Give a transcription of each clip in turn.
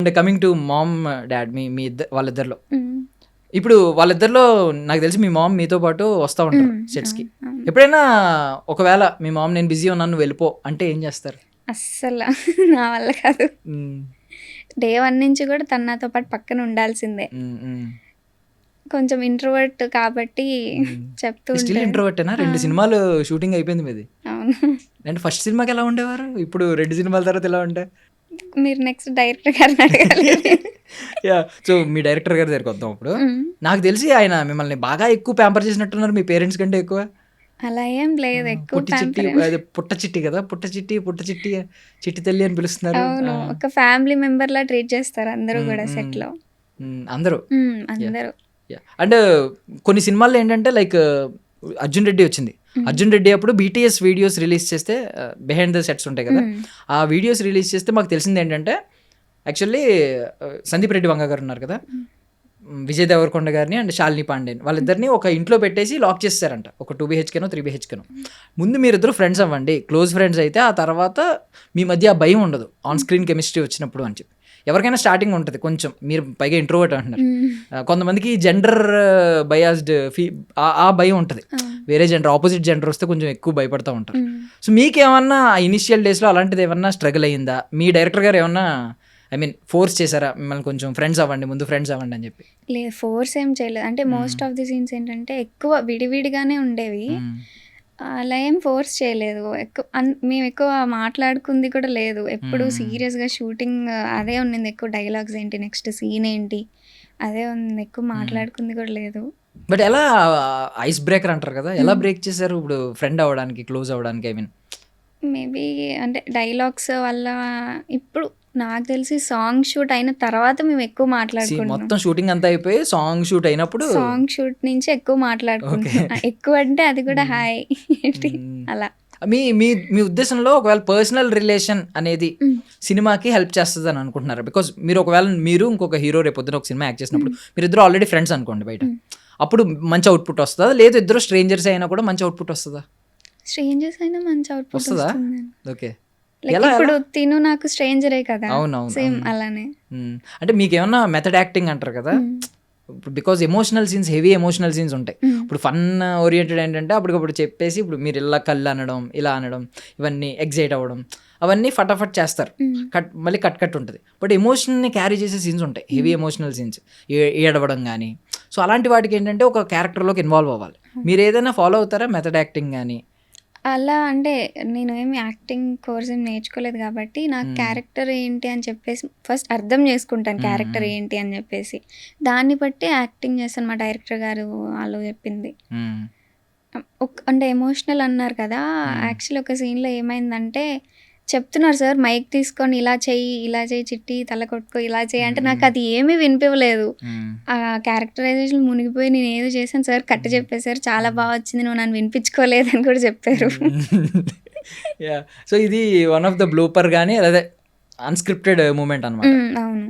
అంటే coming to mom dad మీ వాళ్ళిద్దరిలో హ్మ్. ఇప్పుడు వాళ్ళిద్దరిలో నాకు తెలిసి మీ మామ్ మీతో పాటు వస్తూ ఉంటారు సెట్స్కి. అవును. ఎప్పుడైనా ఒకవేళ మీ మామ్ నేను బిజీ ఉన్నాను నువ్వు వెళ్ళిపో అంటే ఏం చేస్తారు? అస్సల నా వల్ల కాదు. మ్మ్. డే 1 నుంచి కూడా తను నాతో పాటు పక్కన ఉండాల్సిందే. మ్మ్, మ్మ్, కొంచెం ఇంట్రోవర్ట్ కాబట్టి మ్మ్. చెప్తూ స్టిల్ ఉంటది. ఇంట్రోవర్టేనా? ఆ! 2 సినిమాలు షూటింగ్ అయిపోయింది మీది. అవును. అంటే ఫస్ట్ సినిమాకి ఎలా ఉండేవారు? ఇప్పుడు 2 సినిమాల తర్వాత ఎలా ఉంటాయి? మీరు నెక్స్ట్ డైరెక్టర్ గారిని అడగాలి. యా, సో మీ డైరెక్టర్ గారి దగ్గరికి వద్దాం ఇప్పుడు. హ్మ్. నాకు తెలిసి ఆయన మిమ్మల్ని బాగా ఎక్కువ ప్యాంపర్ చేసినట్టున్నారు మీ పేరెంట్స్ కంటే ఎక్కువ. అలా ఏం లేదు. ఎక్కువ పుట్టి చిట్టి ప్యాంపర్ అదే పుట్ట చిట్టి కదా, పుట్ట చిట్టి చిట్టి తల్లి అని పిలుస్తున్నారు. అవును. ఒక ఫ్యామిలీ మెంబర్‌లా ట్రీట్ చేస్తారు అందరూ మ్మ్, గూడా మ్మ్, సెట్‌లో. అందరూ. అందరూ. అండ్ కొన్ని సినిమాల్లో ఏంటంటే లైక్ అర్జున్ రెడ్డి వచ్చింది. అర్జున్ రెడ్డి అప్పుడు బీటీఎస్ వీడియోస్ రిలీజ్ చేస్తే బిహైండ్ ద సెట్స్ ఉంటాయి కదా, ఆ వీడియోస్ రిలీజ్ చేస్తే మాకు తెలిసింది ఏంటంటే యాక్చువల్లీ సందీప్ రెడ్డి వంగ గారు ఉన్నారు కదా, విజయ్ దేవరకొండ గారిని అండ్ శాలిని పాండేని వాళ్ళిద్దరిని ఒక ఇంట్లో పెట్టేసి లాక్ చేస్తారంట. ఒక 2 BHKనో 3 BHKనో. ముందు మీరిద్దరు ఫ్రెండ్స్ అవ్వండి, క్లోజ్ ఫ్రెండ్స్ అయితే ఆ తర్వాత మీ మధ్య ఆ భయం ఉండదు ఆన్ స్క్రీన్ కెమిస్ట్రీ వచ్చినప్పుడు అని చెప్పి. ఎవరికైనా స్టార్టింగ్ ఉంటుంది కొంచెం, మీరు పైగా ఇంట్రోవర్ట్ అంటున్నారు. కొంతమందికి జెండర్ బయాస్డ్ ఆ భయం ఉంటుంది. వేరే జెండర్ ఆపోజిట్ జెండర్ వస్తే కొంచెం ఎక్కువ భయపడుతూ ఉంటారు. సో మీకేమన్నా ఆ ఇనిషియల్ డేస్లో అలాంటిది ఏమన్నా స్ట్రగుల్ అయ్యిందా? మీ డైరెక్టర్ గారు ఏమన్నా ఫోర్స్ చేశారా మిమ్మల్ని కొంచెం ఫ్రెండ్స్ అవ్వండి, ముందు ఫ్రెండ్స్ అవ్వండి అని చెప్పి? లేదు, ఫోర్స్ ఏం చేయలేదు. అంటే మోస్ట్ ఆఫ్ ది సీన్స్ ఏంటంటే ఎక్కువ విడివిడిగానే ఉండేవి. అలా ఏం ఫోర్స్ చేయలేదు. మేము ఎక్కువ మాట్లాడుకుంది కూడా లేదు. ఎప్పుడు సీరియస్‌గా షూటింగ్ అదే ఉన్నింది. ఎక్కువ డైలాగ్స్ ఏంటి, నెక్స్ట్ సీన్ ఏంటి, అదే ఉంది. ఎక్కువ మాట్లాడుకుంది కూడా లేదు. బట్ ఎలా ఐస్ బ్రేకర్ అంటారు కదా, ఎలా బ్రేక్ చేశారు ఇప్పుడు ఫ్రెండ్ అవ్వడానికి, క్లోజ్ అవ్వడానికి? మేబీ అంటే డైలాగ్స్ వల్ల. ఇప్పుడు నాకు తెలిసి సాంగ్ షూట్ అయిన తర్వాత మేము ఎక్కువ మాట్లాడుకుంటున్నాం. మొత్తం షూటింగ్ అంతా అయిపోయి సాంగ్ షూట్ అయినప్పుడు సాంగ్ షూట్ నుంచి ఎక్కువ మాట్లాడుకుంటున్నాం. ఎక్కువ అంటే అది కూడా హాయ్ ఏంటి అలా. మీ మీ మీ ఉద్దేశంలో ఒకవేళ పర్సనల్ రిలేషన్ అనేది సినిమాకి హెల్ప్ చేస్తుంది అని అనుకుంటున్నారా? బికాస్ మీరు ఒకవేళ మీరు ఇంకొక హీరో రేపు పొద్దున ఒక సినిమా యాక్ట్ చేసినప్పుడు మీరు ఇద్దరు ఆల్రెడీ ఫ్రెండ్స్ అనుకోండి బయట, అప్పుడు మంచి అవుట్పుట్ వస్తుందా? లేదు ఇద్దరు స్ట్రేంజర్స్ అయినా కూడా మంచి అవుట్పుట్ వస్తుందా? స్ట్రేంజర్స్ అయినా మంచి అవుట్పుట్ వస్తుందా? వస్తుంది. ఓకే. లైక్ ఇప్పుడు తిను నాకు స్ట్రేంజరే కదా, అవునవును. సేమ్ అలానే. అంటే మీకేమన్నా మెథడ్ యాక్టింగ్ అంటారు కదా, ఇప్పుడు because emotional scenes, heavy emotional scenes ఉంటాయి. ఇప్పుడు ఫన్ ఓరియంటెడ్ ఏంటంటే అప్పటికప్పుడు చెప్పేసి ఇప్పుడు మీరు ఇలా కళ్ళు అనడం, ఇలా అనడం, ఇవన్నీ ఎగ్జైట్ అవ్వడం, అవన్నీ ఫటాఫట్ చేస్తారు. మళ్ళీ కట్ ఉంటుంది. బట్ ఎమోషన్ని క్యారీ చేసే సీన్స్ ఉంటాయి, హెవీ ఎమోషనల్ సీన్స్, ఏడవడం కానీ. సో అలాంటి వాటికి ఏంటంటే ఒక క్యారెక్టర్లోకి ఇన్వాల్వ్ అవ్వాలి. మీరు ఏదైనా ఫాలో అవుతారా మెథడ్ యాక్టింగ్ కానీ? అలా అంటే నేను ఏమి యాక్టింగ్ కోర్స్ ఏం నేర్చుకోలేదు కాబట్టి నాకు క్యారెక్టర్ ఏంటి అని చెప్పేసి ఫస్ట్ అర్థం చేసుకుంటాను క్యారెక్టర్ ఏంటి అని చెప్పేసి. దాన్ని బట్టి యాక్టింగ్ చేస్తాను. మా డైరెక్టర్ గారు వాళ్ళు చెప్పింది. అంటే ఎమోషనల్ అన్నారు కదా, యాక్చువల్లీ ఒక సీన్లో ఏమైందంటే చెప్తున్నారు సార్ మైక్ తీసుకొని ఇలా చెయ్యి చిట్టి తల కొట్టుకో ఇలా చెయ్యి అంటే నాకు అది ఏమీ వినిపించలేదు. ఆ క్యారెక్టరైజేషన్ మునిగిపోయి నేను ఏదో చేశాను సార్, కట్టి చెప్పేశారు, చాలా బాగా వచ్చింది, నువ్వు నన్ను వినిపించుకోలేదని కూడా చెప్పారు. సో ఇది వన్ ఆఫ్ ద బ్లూపర్ కానీ అదే అన్స్క్రిప్టెడ్ మూమెంట్ అనమాట. అవును.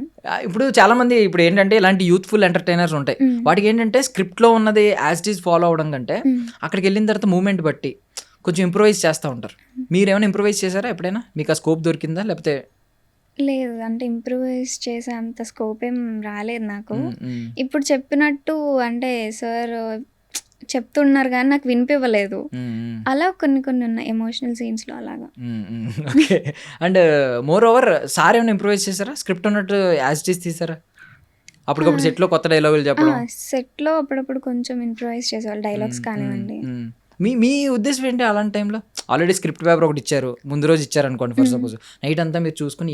ఇప్పుడు చాలా మంది ఇప్పుడు ఏంటంటే ఇలాంటి యూత్ఫుల్ ఎంటర్టైనర్స్ ఉంటాయి, వాటికి ఏంటంటే స్క్రిప్ట్లో ఉన్నది యాజ్ ఇట్ ఈజ్ ఫాలో అవడం కంటే అక్కడికి వెళ్ళిన తర్వాత మూమెంట్ బట్టి కొంచెం ఇంప్రూవైజ్ చేస్తూ ఉంటారు. మీరేమైనా ఇంప్రూవైజ్ చేశారా ఎప్పుడైనా? మీకు ఆ స్కోప్ దొరికిందా లేకపోతే? లేదు, అంటే ఇంప్రూవైజ్ చేసే అంత స్కోప్ ఏం రాలేదు నాకు. ఇప్పుడు చెప్పినట్టు అంటే సార్ చెప్తున్నారు కానీ నాకు వినిపివ్వలేదు. అలా కొన్ని ఉన్నాయి ఎమోషనల్ సీన్స్లో అలాగా. Okay. And more over sir ఏమైనా ఇంప్రూవైజ్ చేశారా? స్క్రిప్ట్ ఉన్నట్టు యాజ్ ఇట్ ఈజ్ తీసారా? అప్పటికప్పుడు సెట్లో కొత్త డైలాగులు చెప్పడం? సెట్లో అప్పుడప్పుడు కొంచెం ఇంప్రూవైజ్ చేసేవాళ్ళు, డైలాగ్స్ కానివ్వండి. మీ ఉద్దేశం ఏంటి అలాంటి టైంలో? ఆల్రెడీ స్క్రిప్ట్ పేపర్ ఒకటి ఇచ్చారు, ముందు రోజు ఇచ్చారు అనుకోండి ఫర్ సపోజ్, నైట్ అంతా మీరు చూసుకుని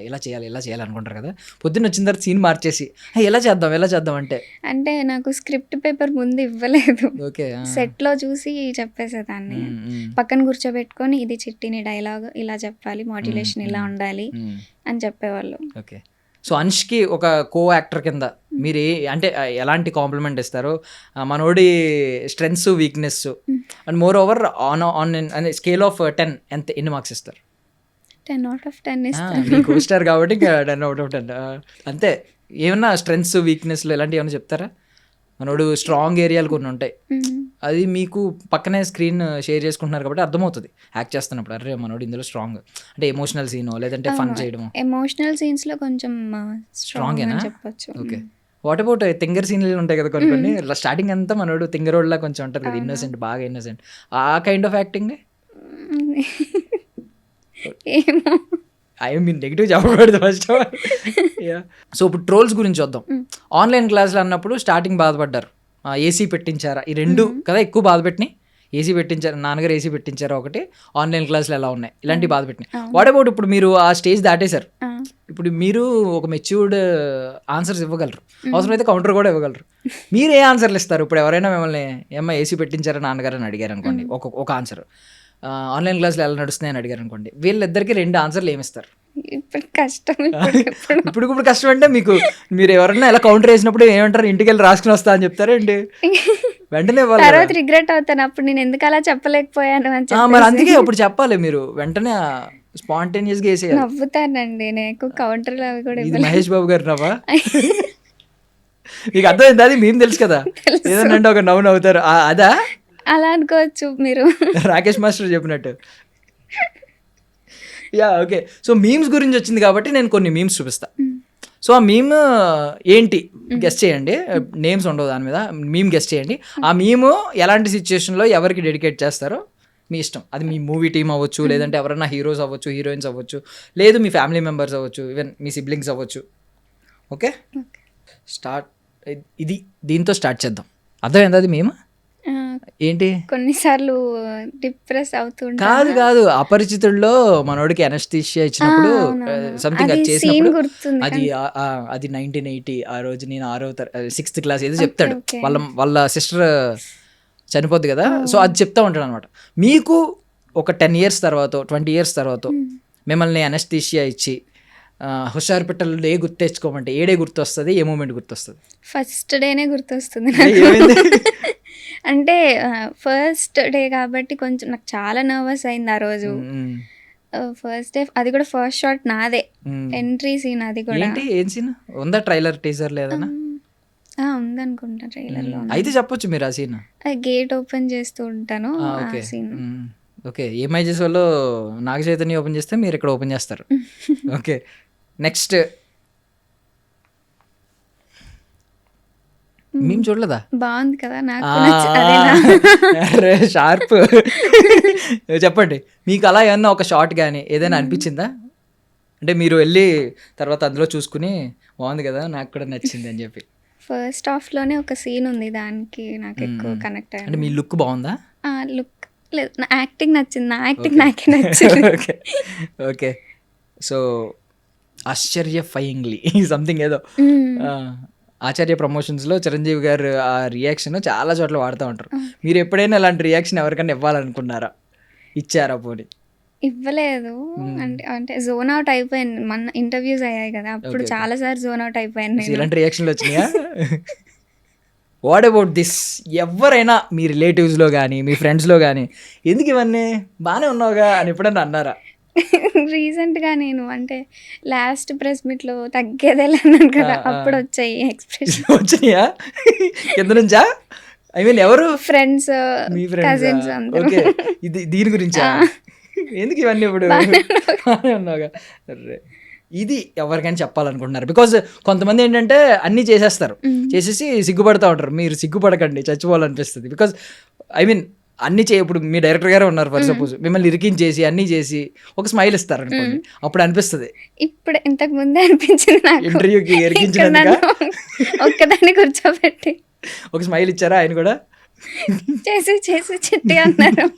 ఇలా చేయాలి అనుకుంటారు కదా, పొద్దున్న వచ్చిన తర్వాత సీన్ మార్చేసి ఎలా చేద్దాం అంటే నాకు స్క్రిప్ట్ పేపర్ ముందు ఇవ్వలేదు. ఓకే. సెట్లో చూసి చెప్పేసేదాన్ని. పక్కన కూర్చోబెట్టుకొని ఇది చిట్టిని డైలాగ్ ఇలా చెప్పాలి, మాడ్యులేషన్ ఇలా ఉండాలి అని చెప్పేవాళ్ళు. ఓకే. సో అనుష్కి ఒక కో యాక్టర్ కింద మీరు అంటే ఎలాంటి కాంప్లిమెంట్ ఇస్తారు? మనోడి strengths, weakness and more over on scale of 10 ఎన్ని మార్క్స్ ఇస్తారు? 10/10 ఇస్తాను. మీ కో స్టార్ కాబట్టి 10/10 అంతే. ఏమన్నా స్ట్రెంగ్స్, వీక్నెస్లు ఇలాంటివి ఏమైనా చెప్తారా? మనోడు స్ట్రాంగ్ ఏరియాలు కొన్ని ఉంటాయి, అది మీకు పక్కనే స్క్రీన్ షేర్ చేసుకుంటున్నారు కాబట్టి అర్థమవుతుంది యాక్ట్ చేస్తున్నప్పుడు, అరే మనోడు ఇందులో స్ట్రాంగ్, అంటే ఎమోషనల్ సీన్ లేదంటే ఫన్ చేయడం. ఎమోషనల్ సీన్స్ లో కొంచెం స్ట్రాంగ్ అని చెప్పొచ్చు. ఓకే, వాట్ అబౌట్ తింగర్ సీన్లు ఉంటాయి కదా కొన్ని కొన్ని, స్టార్టింగ్ అంతా మనోడు తింగరోడ్లా కొంచెం ఉంటుంది కదా, ఇన్నోసెంట్, బాగా ఇన్నోసెంట్, ఆ కైండ్ ఆఫ్ యాక్టింగ్. ఏమో మీరు నెగిటివ్ చెప్పకూడదు ఫస్ట్. సో ఇప్పుడు ట్రోల్స్ గురించి వద్దాం. ఆన్లైన్ క్లాసులు అన్నప్పుడు స్టార్టింగ్ బాధపడ్డారు, ఏసీ పెట్టించారా, ఈ రెండు కదా ఎక్కువ బాధ పెట్టినాయి. ఏసీ పెట్టించారు, నాన్నగారు ఏసీ పెట్టించారా ఒకటి, ఆన్లైన్ క్లాసులు ఎలా ఉన్నాయి, ఇలాంటివి బాధ పెట్టినాయి. వాట్ అబౌట్ ఇప్పుడు మీరు ఆ స్టేజ్ దాటేశారు, ఇప్పుడు మీరు ఒక మెచ్యూర్డ్ ఆన్సర్స్ ఇవ్వగలరు, అవసరమైతే కౌంటర్ కూడా ఇవ్వగలరు. మీరు ఏ ఆన్సర్లు ఇస్తారు? ఇప్పుడు ఎవరైనా మిమ్మల్ని ఏమ్మా ఏసీ పెట్టించారా నాన్నగారు అని అడిగారు అనుకోండి, ఒక ఆన్సర్. ఆన్లైన్ క్లాసులు ఎలా నడుస్తున్నాయని అడిగారు అనుకోండి, వీళ్ళిద్దరికి 2 ఆన్సర్లు ఏమిస్తారు? ఇప్పుడు కష్టం. ఇప్పుడు కష్టం అంటే మీరు ఎవరన్నా ఎలా కౌంటర్ వేసినప్పుడు ఏమంటారు, ఇంటికి వెళ్ళి రాసుకుని వస్తా అని చెప్తారా ఏంటి? వెంటనే తర్వాత రిగ్రెట్ అవుతాను, అప్పుడు నేను ఎందుకు అలా చెప్పలేకపోయాను అని. మరి అందుకే అప్పుడు చెప్పాలి, మీరు వెంటనే స్పాంటేనియస్ గా వేసేయాలి. నవ్వుతానండి నేను, కౌంటర్ అవి కూడా. ఇది మహేష్ బాబు గారు నవ్వా? మీకు అర్థమైంది, అది మేము తెలుసు కదా, ఏదన్నా ఒక నవ్వు నవ్వుతారు, అదా? అలా అనుకోవచ్చు మీరు, రాకేష్ మాస్టర్ చెప్పినట్టు. Yeah okay. సో మీమ్స్ గురించి వచ్చింది కాబట్టి నేను కొన్ని మీమ్స్ చూపిస్తా. సో ఆ మీమ్ ఏంటి గెస్ట్ చేయండి, నేమ్స్ ఉండవు దాని మీద, మీమ్ గెస్ట్ చేయండి. ఆ మీమ్ ఎలాంటి సిచ్యుయేషన్లో ఎవరికి డెడికేట్ చేస్తారో మీ ఇష్టం. అది మీ మూవీ టీమ్ అవ్వచ్చు, లేదంటే ఎవరైనా హీరోస్ అవ్వచ్చు, హీరోయిన్స్ అవ్వచ్చు, లేదు మీ ఫ్యామిలీ మెంబర్స్ అవ్వచ్చు, ఈవెన్ మీ సిబ్లింగ్స్ అవ్వచ్చు. Okay start. ఇది దీంతో స్టార్ట్ చేద్దాం. అర్థమైంది అది మేము ఏంటి? కొన్నిసార్లు డిప్రెస్ అవుతుంటా. కాదు, అపరిచితుల్లో మనోడికి అనస్థీషియా ఇచ్చినప్పుడు సంథింగ్ అది చేసినప్పుడు, అది 1980 ఆ రోజు నేను 6th క్లాస్ ఏదో చెప్తాడు, వాళ్ళ సిస్టర్ చనిపోద్ది కదా, సో అది చెప్తా ఉంటాడు అనమాట. మీకు ఒక 10 years తర్వాత 20 years తర్వాత మిమ్మల్ని అనస్థీషియా ఇచ్చి హుషారు పెట్టలు డే గుర్తు తెచ్చుకోమంటే ఏ డే గుర్తొస్తుంది, ఏ మూమెంట్ గుర్తొస్తుంది? ఫస్ట్ డేనే గుర్తొస్తుంది. అంటే ఫస్ట్ డే కాబట్టి కొంచెం నాకు చాలా నర్వస్ అయింది ఆ రోజు. ఫస్ట్ డే, అది కూడా ఫస్ట్ షాట్ నాదే, ఎంట్రీ సీన్. అది కూడా ఏం సీన్ ఉందా? ట్రైలర్ టీజర్ లేదా? ఉందనుకుంటా ట్రైలర్ లో. అయితే చెప్పొచ్చు మీరు ఆ సీన్. గేట్ ఓపెన్ చేస్తూ ఉంటాను ఆ సీన్. ఓకే, ఏమై చేసే వాళ్ళు నాగ చైతన్య ఓపెన్ చేస్తే మీరు ఇక్కడ ఓపెన్ చేస్తారు. ఓకే నెక్స్ట్ మేము చూడలేదా? బాగుంది కదా, నాకు షార్ప్. చెప్పండి, మీకు అలా ఏమన్నా ఒక షార్ట్ కానీ ఏదైనా అనిపించిందా? అంటే మీరు వెళ్ళి తర్వాత అందులో చూసుకుని బాగుంది కదా, నాకు కూడా నచ్చింది అని చెప్పి. ఫస్ట్ హాఫ్ లోనే ఒక సీన్ ఉంది, దానికి నాకు ఎక్కువ కనెక్ట్ అయ్యింది. అంటే మీ లుక్ బాగుందా? లుక్ లేదు, నా యాక్టింగ్ నచ్చింది, నా యాక్టింగ్ నాకే నచ్చింది. ఓకే సో ఆశ్చర్యఫయింగ్లీ సంథింగ్ ఏదో, ఆచార్య ప్రమోషన్స్లో చిరంజీవి గారు ఆ రియాక్షన్ చాలా చోట్ల వాడుతూ ఉంటారు. మీరు ఎప్పుడైనా అలాంటి రియాక్షన్ ఎవరికైనా ఇవ్వాలనుకున్నారా? ఇచ్చారా? పోనీ ఇవ్వలేదు. అంటే జోన్ అవుట్ అయిపోయాను, మన ఇంటర్వ్యూస్ అయ్యాయి కదా, అప్పుడు చాలా సార్లు జోన్ అవుట్ అయిపోయాను. ఇలాంటి రియాక్షన్లు వచ్చినాయా? What about this? ఎవరైనా మీ రిలేటివ్స్లో కానీ మీ ఫ్రెండ్స్లో కానీ ఎందుకు ఇవన్నీ బాగానే ఉన్నావుగా అని ఎప్పుడన్నా అన్నారా? రీసెంట్గా నేను అంటే లాస్ట్ ప్రెస్ మీట్లో తగ్గేదేలా అన్నాను కదా, అప్పుడు వచ్చాయి ఎక్స్ప్రెషన్. వచ్చినాయా కింద నుంచా? ఐ మీన్ ఎవరు? ఫ్రెండ్స్, మీ కజిన్స్. ఓకే, దీని గురించా? ఎందుకు ఇవన్నీ ఇప్పుడు ఉన్నావుగా? ఇది ఎవరికైనా చెప్పాలనుకుంటున్నారు? బికాజ్ కొంతమంది ఏంటంటే అన్నీ చేసేస్తారు, చేసేసి సిగ్గుపడతా ఉంటారు. మీరు సిగ్గుపడకండి, చచ్చిపోవాలనిపిస్తుంది. బికాజ్ ఐ మీన్ అన్నీ ఇప్పుడు మీ డైరెక్టర్ గారే ఉన్నారు ఫర్ సపోజ్, మిమ్మల్ని ఇరికించేసి అన్నీ చేసి ఒక స్మైల్ ఇస్తారు అనుకోండి, అప్పుడు అనిపిస్తుంది. ఇప్పుడు ఇంతకు ముందే అనిపించింది నాకు, ఇంటర్వ్యూకి ఇరికించినందుకు ఒక్కదాన్ని కూర్చోబెట్టి ఒక స్మైల్ ఇచ్చారా ఆయన కూడా? చేసి చేసి చిట్టి అన్నారు.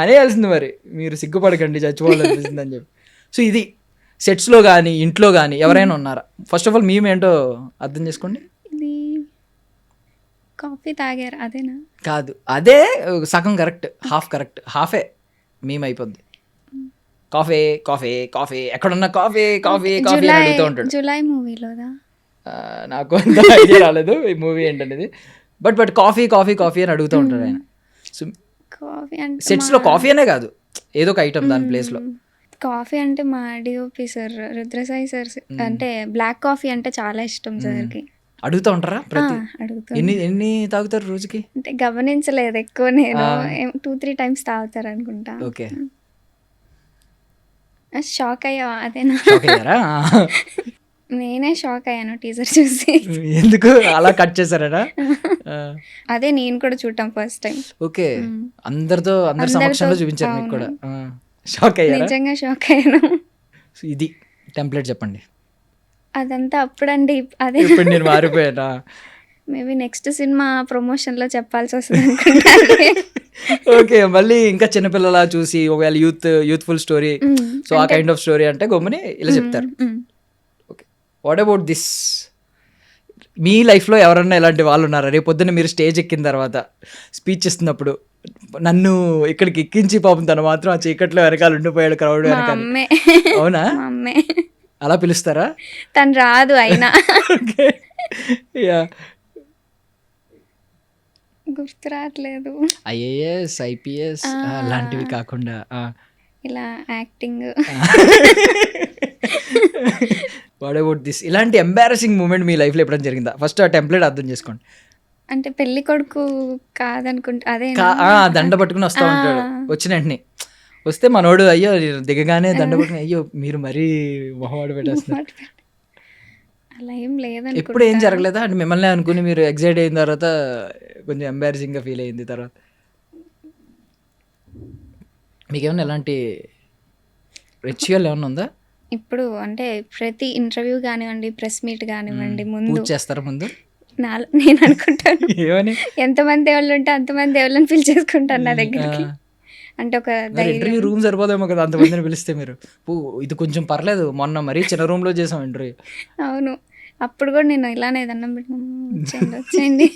అనేయాల్సింది మరి, మీరు సిగ్గుపడకండి, చచ్చిపోవాలనిపిస్తుంది అని చెప్పి. సో ఇది సెట్స్లో కానీ ఇంట్లో కానీ ఎవరైనా ఉన్నారా? ఫస్ట్ ఆఫ్ ఆల్ మేము ఏంటో అర్థం చేసుకోండి. ఇది కాఫీ తాగారు అదేనా? కాదు, అదే సగం కరెక్ట్, హాఫ్ కరెక్ట్, హాఫే మేము అయిపోద్ది. కాఫీ కాఫీ కాఫీ ఎక్కడున్నా కాఫీ కాఫీ కాఫీ అని అడుగుతూ ఉంటాడు. జులై మూవీలోదా? నాకు అంత ఐడియా రాలేదు ఈ మూవీ ఏంటనేది, బట్ కాఫీ కాఫీ కాఫీ అని అడుగుతూ ఉంటాడు ఆయన. సో కాఫీ అంటే సెట్స్లో కాఫీ అనే కాదు, ఏదో ఒక ఐటమ్ దాని ప్లేస్లో. కాఫీ అంటే మా డిఓపి సార్ రుద్రసాయి సార్ అంటే బ్లాక్ కాఫీ అంటే చాలా ఇష్టం సార్కి. అడుగుతా ఉంటారా ప్రతి అడుగుతాను. ఎన్ని తాగుతారు రోజుకి? అంటే గమనించలేదు ఎక్కువ నేను. 2-3 టైమ్స్ తాగుతారు అనుకుంటా. ఓకే. షాక్ అయ్యావా? అదేనా? షాక్ అయ్యారా? నేనే షాక్ అయ్యాను టీజర్ చూసి. ఎందుకు అలా కట్ చేశారా? అదే నేను కూడా చూడటం ఫస్ట్ టైం. ఓకే. అందరి అందరితో సమక్షంలో చూపించారు మీకు కూడా. షాక్ అయ్యారా? నిజంగా షాక్ అయ్యాను. ఇది టెంప్లెట్ చెప్పండి. అదంతా అప్పుడండి. అదే ఇప్పుడు నేను మారిపోయానా? మేబీ నెక్స్ట్ సినిమా ప్రమోషన్లో చెప్పాల్సి వస్తుంది అనుకుంటా. ఓకే. మళ్ళీ ఇంకా చిన్నపిల్లలా చూసి ఒకవేళ యూత్ఫుల్ స్టోరీ, సో ఆ కైండ్ ఆఫ్ స్టోరీ అంటే గమ్ముని ఇలా చెప్తారు. ఓకే. What about this? మీ లైఫ్లో ఎవరన్నా ఇలాంటి వాళ్ళు ఉన్నారా? రేపు పొద్దున్న మీరు స్టేజ్ ఎక్కిన తర్వాత స్పీచ్ ఇస్తున్నప్పుడు నన్ను ఇక్కడికి ఎక్కించి పాపం తను మాత్రం ఆ చీకట్లో వెనకాల ఉండిపోయాడు క్రౌడ్ మా వెనకాల. అమ్మే. అవునా? మా అమ్మే. అలా పిలుస్తారా? తను రాదు అయినా. ఓకే. యా. గుర్తు రావట్లేదు. ఐఏఎస్, ఐపీఎస్ లాంటివి కాకుండా ఇలా యాక్టింగ్. What about this? ఇలాంటి ఎంబారసింగ్ మూమెంట్ మీ లైఫ్లో ఎప్పుడైనా జరిగిందా? ఫస్ట్ ఆ టెంప్లెట్ అర్థం చేసుకోండి. అంటే పెళ్లి కొడుకు కాదనుకుంటా. అదే దండ పట్టుకుని వస్తూ ఉంటాడు. వచ్చిన వెంటనే వస్తే మనోడు అయ్యో దిగగానే దండ పట్టుకుని అయ్యో మీరు మరీ మొహవాడు పెట్టేస్తున్నారు. అలా ఏం లేదనుకుంటా. ఎప్పుడు ఏం జరగలేదా? అంటే మిమ్మల్ని అనుకుని మీరు ఎగ్జైట్ అయిన తర్వాత కొంచెం ఎంబారసింగ్గా ఫీల్ అయింది తర్వాత మీకేమన్నా ఎలాంటి రిచువల్ ఏమన్నా ఉందా? ఇప్పుడు అంటే ప్రతి ఇంటర్వ్యూ కానివ్వండి, ప్రెస్ మీట్ కానివ్వండి, ముందు పూజ చేస్తారా ముందు? నేను అనుకుంటాను ఏమని? ఎంతమంది దేవుళ్ళు ఉంటే అంతమంది దేవుళ్ళని పిలిచేసుకుంటాను నా దగ్గరికి. అంటే ఒక ఇంటర్వ్యూ రూమ్ సరిపోదేమో కదా అంతమందిని పిలిస్తే మీరు. ఇది కొంచెం పర్లేదు, మొన్న మరీ చిన్న రూమ్లో చేసాం ఇంటర్వ్యూ. అవును. అప్పుడు కూడా నేను ఇలానే దండం పెట్టిన వచ్చేయండి.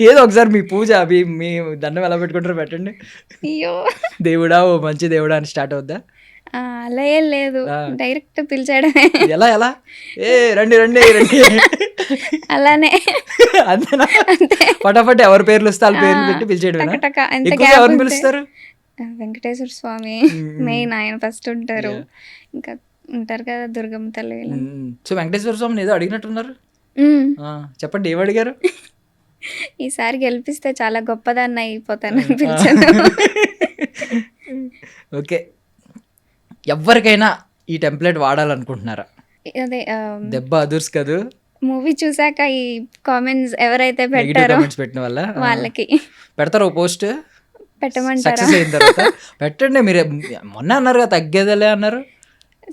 ఏదో ఒకసారి మీ పూజ మీ దండం ఎలా పెట్టుకుంటారో పెట్టండి. అయ్యో దేవుడా ఓ మంచి దేవుడా అని స్టార్ట్ అవుద్దా? అలా ఏం లేదు, డైరెక్ట్ పిలిచేయడమే. ఎలా ఎలా రండి రండి రండి అలానే అంతేనా? ఫటాఫట్ ఎవరి పేర్లు వస్తే వాళ్ళ పేర్లు పెట్టి పిలిచేయడమేనా? ఎక్కువగా ఎవరిని పిలుస్తారు? వెంకటేశ్వర స్వామి మెయిన్, ఆయన ఫస్ట్ ఉంటారు. ఇంకా ఉంటారు కదా దుర్గమ్మ తల్లి. సో వెంకటేశ్వర స్వామిని ఏదో అడిగినట్టున్నారు, చెప్పండి ఏం అడిగారు? ఈసారి గెలిపిస్తే చాలా గొప్పదాన్ని అయిపోతానని పిలిచాను. ఓకే. ఎవరికైనా ఈ టెంప్లెట్ వాడాలనుకుంటున్నారా? అదే దెబ్బ అదుర్స్ కదూ మూవీ చూసాక ఈ కామెంట్స్ ఎవరైతే పెట్టారో పెట్టిన వల్ల వాళ్ళకి పెడతారు ఓ పోస్ట్ పెట్టమంటారా? సక్సెస్ అయిన తర్వాత పెట్టండి. మీరు మొన్న అన్నారు కదా తగ్గేదేలే అన్నారు.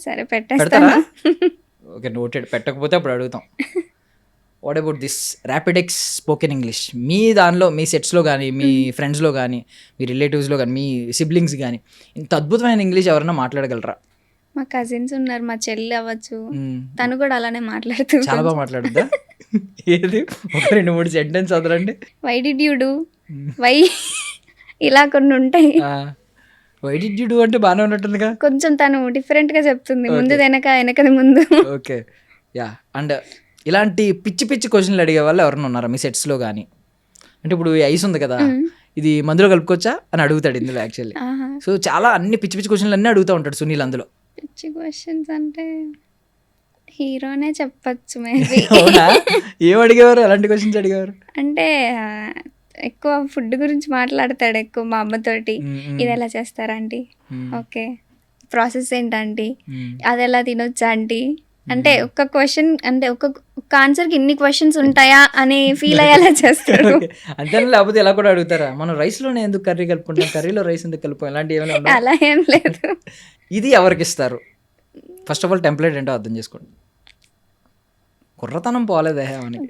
సరే పెడతారా? పెట్టేస్తాను. Okay noted. పెట్టకపోతే అప్పుడు అడుగుతాం. What about this Rapidex spoken English? మీ దానిలో మీ సెట్స్లో కానీ, మీ ఫ్రెండ్స్లో కానీ, మీ రిలేటివ్స్లో కానీ, మీ సిబ్లింగ్స్ కానీ ఇంత అద్భుతమైన ఇంగ్లీష్ ఎవరైనా మాట్లాడగలరా? మా కజిన్స్ ఉన్నారు, మా చెల్లి అవ్వచ్చు, తను కూడా అలానే మాట్లాడుతుంది. చాలా బాగా మాట్లాడుద్దా? ఏది ఒక 2-3 సెంటెన్స్ వదలండి. Why did you do, why, ఇలా కొన్ని ఉంటాయి. వై డిడ్ యూ డూ అంటే బాగానే ఉన్నట్టుందిగా. కొంచెం తను డిఫరెంట్గా చెప్తుంది, ముందు వెనక వెనకది ముందు. Okay yeah. అండ్ ఇలాంటి పిచ్చి పిచ్చి క్వశ్చన్లు అడిగే వాళ్ళు ఎవరైనా ఉన్నారా మీ సెట్స్లో కానీ? అంటే ఇప్పుడు ఈ ఐస్ ఉంది కదా, ఇది మందులో కలుపుకోవచ్చా అని అడుగుతాడు ఇందులో యాక్చువల్లీ. సో చాలా అన్ని పిచ్చి పిచ్చి క్వశ్చన్లు అన్నీ అడుగుతూ ఉంటాడు సునీల్ అందులో. పిచ్చి క్వశ్చన్స్ అంటే హీరోనే చెప్పచ్చు మేబీ. అవునా? ఏం అడిగేవారు? ఎలాంటి క్వశ్చన్స్ అడిగేవారు? అంటే ఎక్కువ ఫుడ్ గురించి మాట్లాడతాడు ఎక్కువ మా అమ్మతోటి. ఇది ఎలా చేస్తారా ఆంటీ, ఓకే ప్రాసెస్ ఏంటంటీ, అది ఎలా తినొచ్చా ఆంటీ, అంటే ఒక్క క్వశ్చన్ అంటే ఒక్క ఆన్సర్కి ఇన్ని క్వశ్చన్స్ ఉంటాయా అని ఫీల్ అయ్యేలా చేస్తాడు. అంతే. లేకపోతే ఎలా కూడా అడుగుతారా, మనం రైస్లోనే ఎందుకు కర్రీ కలుపుకుంటాం, కర్రీలో రైస్ ఎందుకు కలుపుతాం, ఇలాంటి ఏమైనా? అలా ఏం లేదు. ఇది ఎవరికి ఇస్తారు? ఫస్ట్ ఆఫ్ ఆల్ టెంప్లెట్ ఏంటో అర్థం చేసుకోండి. కుర్రతనం పోలేదే మనకి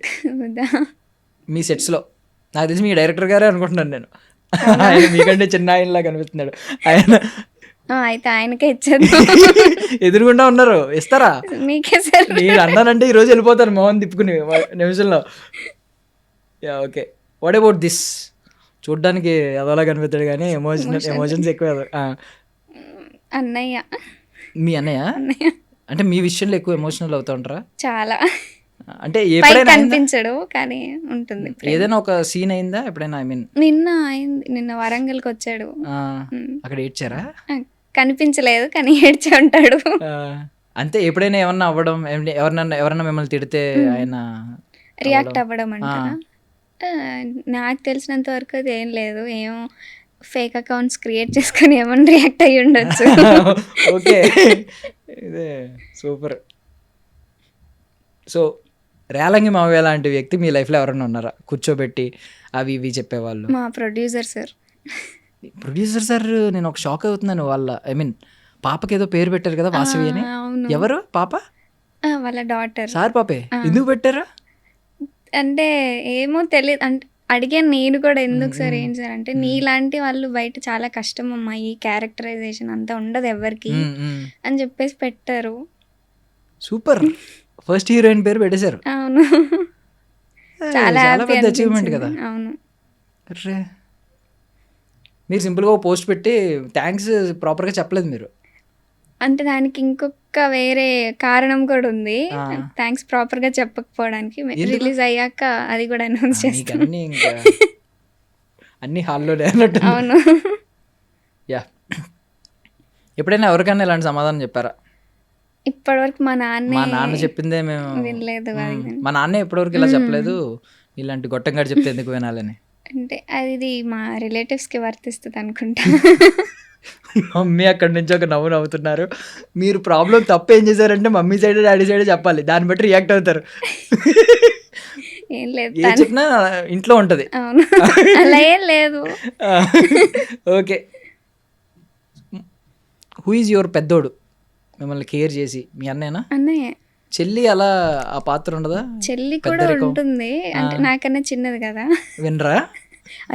మీ సెట్స్లో. నాకు తెలిసి మీ డైరెక్టర్ గారే అనుకుంటున్నాను నేను. ఆయన మీకంటే చిన్న ఆయనలా కనిపిస్తున్నాడు. ఆయన అయితే ఆయనకే ఇచ్చేది. ఎదురుగుండా ఉన్నారు, ఇస్తారా? మీకే సార్. నేను అన్నానంటే ఈరోజు వెళ్ళిపోతాను మోహన్ తిప్పుకుని నిమిషంలో. Yeah okay. What about this? చూడ్డానికి అదోలా కనిపిస్తాడు కానీ ఎమోషన్స్ ఎక్కువ. అన్నయ్య. మీ అన్నయ్య? అంటే మీ విషయంలో ఎక్కువ ఎమోషనల్ అవుతా ఉంటారా? చాలా. అంటే కనిపించడు కానీ ఉంటుంది. ఏదైనా ఒక సీన్ అయిందా ఎప్పుడైనా? ఐ మీన్ నిన్న అయింది. నిన్న వరంగల్కి వచ్చాడు. అక్కడ ఏడ్చారా? కనిపించలేదు కానీ ఏడ్చే ఉంటాడు. అంతే. ఎప్పుడైనా ఏమన్నా అవ్వడం, ఎవరన్నా మిమ్మల్ని తిడితే ఆయన రియాక్ట్ అవ్వడం అంటారా? నాకు తెలిసినంత వరకు అది ఏం లేదు. ఏమో ఫేక్ అకౌంట్స్ క్రియేట్ చేసుకొని ఏమన్నా రియాక్ట్ అయ్యి ఉండొచ్చు. ఓకే. ఇదే సూపర్. సో రేలంగి మావయ్య లాంటి వ్యక్తి మీ లైఫ్లో ఎవరైనా ఉన్నారా? కూర్చోబెట్టి అవి ఇవి చెప్పేవాళ్ళు. మా ప్రొడ్యూసర్ సార్. ప్రొడ్యూసర్ సార్ నేను ఒక షాక్ అవుతున్నాను. వాళ్ళ ఐ మీన్ పాపకి ఏదో పేరు పెట్టారు కదా, వాసవి అని. అవును. ఎవరు పాప? వాళ్ళ డాటర్. సార్ పాపే. ఎందుకు పెట్టారా? అంటే ఏమో తెలియదు. అంటే అడిగాను నేను కూడా, ఎందుకు సార్ ఏంటి సార్ అంటే, నీలాంటి వాళ్ళు బయట చాలా కష్టం అమ్మా, ఈ క్యారెక్టరైజేషన్ అంతా ఉండదు ఎవరికి అని చెప్పేసి పెట్టారు. సూపర్. ఫస్ట్ హీరోయిన్ పేరు పెట్టేశారు. అవును. చాలా హ్యాపీ పెద్ద అచీవ్మెంట్ కదా. అవును. అర్రే మీరు సింపుల్గా ఒక పోస్ట్ పెట్టి థ్యాంక్స్ ప్రాపర్గా చెప్పలేదు మీరు. అంటే దానికి ఇంకొక వేరే కారణం కూడా ఉంది. థ్యాంక్స్ ప్రాపర్ గా చెప్పకపోవడానికి. రిలీజ్ అయ్యాక అది కూడా అనౌన్స్ చేస్తాను. అన్ని హాల్లోనే అన్నట్టు. అవును. యా. ఎప్పుడైనా ఎవరికైనా ఇలాంటి సమాధానం చెప్పారా? ఇప్పటివరకు మా నాన్న చెప్పిందే మేము వినలేదు. మా నాన్న ఇప్పటివరకు ఇలా చెప్పలేదు, ఇలాంటి గొట్టంగా చెప్తే ఎందుకు వినాలని. అంటే అది మా రిలేటివ్స్ కి వర్తిస్తుంది అనుకుంటా. మమ్మీ అక్కడి నుంచి ఒక నవ్వు నవ్వుతున్నారు. మీరు ప్రాబ్లం తప్పు ఏం చేశారంటే మమ్మీ సైడ్ డాడీ సైడ్ చెప్పాలి, దాన్ని బట్టి రియాక్ట్ అవుతారు. ఏం లేదు, ఏ చెప్పినా ఇంట్లో ఉంటది. అవును, అలా ఏం లేదు. ఓకే. హూ ఈజ్ యువర్ పెద్దోడు మిమ్మల్ని కేర్ చేసి? మీ అన్నయ్యనా? అన్నయ్య. చెల్లి అలా ఆ పాత్ర ఉండదా? చెల్లి కూడా ఉంటుంది, అంటే నాకన్నా చిన్నది కదా. వినరా?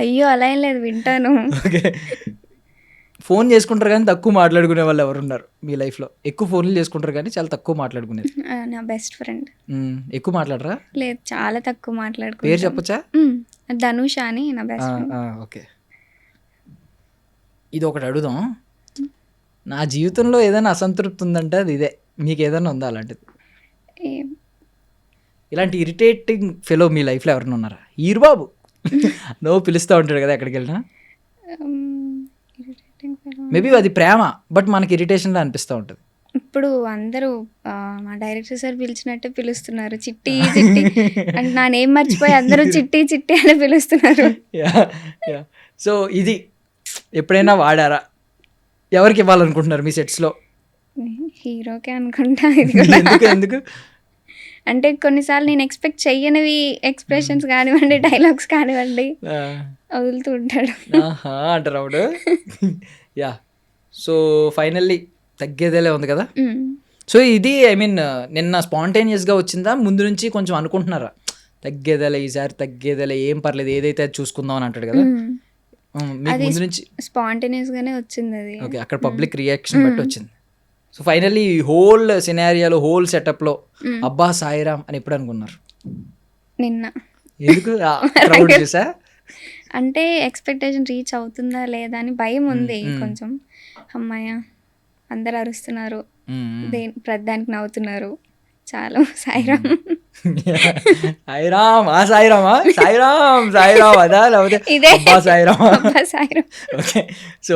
అయ్యో అలా ఏం లేదు, వింటాను. ఓకే. ఫోన్ చేసుకుంటారు కానీ తక్కువ మాట్లాడుకునే వాళ్ళు ఎవరున్నారు మీ లైఫ్లో? ఎక్కువ ఫోన్లు చేసుకుంటారు కానీ చాలా తక్కువ మాట్లాడుకునేది. నా బెస్ట్ ఫ్రెండ్. ఎక్కువ మాట్లాడరా? లేదు, చాలా తక్కువ మాట్లాడుకుంటాం. పేరు చెప్పచ్చా? ధనుష అని నా బెస్ట్ ఫ్రెండ్. ఓకే. ఇది ఒకటి అడుగుదాం. నా జీవితంలో ఏదైనా అసంతృప్తి ఉందంటే అది ఇదే. మీకు ఏదైనా ఉందా అలాంటిది? ఇలాంటి ఇరిటేటింగ్ ఫెలో మీ లైఫ్లో ఎవరైనా ఉన్నారా? ఈరుబాబు నువ్వు పిలుస్తూ ఉంటాడు కదా ఎక్కడికి వెళ్ళినా. మేబీ అది ప్రేమ, బట్ మనకి ఇరిటేషన్లా అనిపిస్తూ ఉంటుంది. ఇప్పుడు అందరూ మా డైరెక్టర్ సార్ పిలిచినట్టే పిలుస్తున్నారు, చిట్టి చిట్టి అంటే నా నేమ్ మర్చిపోయి అందరూ చిట్టి చిట్టి అని పిలుస్తున్నారు. సో ఇది ఎప్పుడైనా వాడారా? ఎవరికి ఇవ్వాలనుకుంటున్నారు మీ సెట్స్లో? హీరోకే అనుకుంటా. ఎందుకు? అంటే కొన్నిసార్లు నేను ఎక్స్పెక్ట్ చెయ్యనివి ఎక్స్ప్రెషన్స్ కానివ్వండి, డైలాగ్స్ కానివ్వండి వదులుతూ ఉంటాడు. అంటారు అప్పుడు. యా. సో ఫైనల్లీ తగ్గేదేలే ఉంది కదా. సో ఇది ఐ మీన్ నిన్న స్పాంటేనియస్గా వచ్చిందా, ముందు నుంచి కొంచెం అనుకుంటున్నారా తగ్గేదేలే, ఈసారి తగ్గేదేలే, ఏం పర్లేదు ఏదైతే చూసుకుందాం అని అంటాడు కదా? ముందు నుంచి స్పాంటేనియస్ గానే వచ్చింది అది. ఓకే, అక్కడ పబ్లిక్ రియాక్షన్ బట్టి వచ్చింది. సో ఫైనల్లీ హోల్ సినారియాలో, హోల్ సెటప్లో అబ్బా సాయిరామ్ అని ఎప్పుడు అనుకున్నారు? నిన్న. ఎందుకు? క్రౌడ్ చూసా? అంటే ఎక్స్పెక్టేషన్ రీచ్ అవుతుందా లేదా అని భయం ఉంది కొంచెం. అమ్మాయ అందరు అరుస్తున్నారు, ప్రతిదానికి నవ్వుతున్నారు, చాలు సాయిరామ్. సాయిరామ్, ఆ సాయిరామా? సాయిరామ్ సాయిరామ్ అదా, లేకపోతే ఇదే అబ్బా సాయిరామా? సాయిరామ్. ఓకే. సో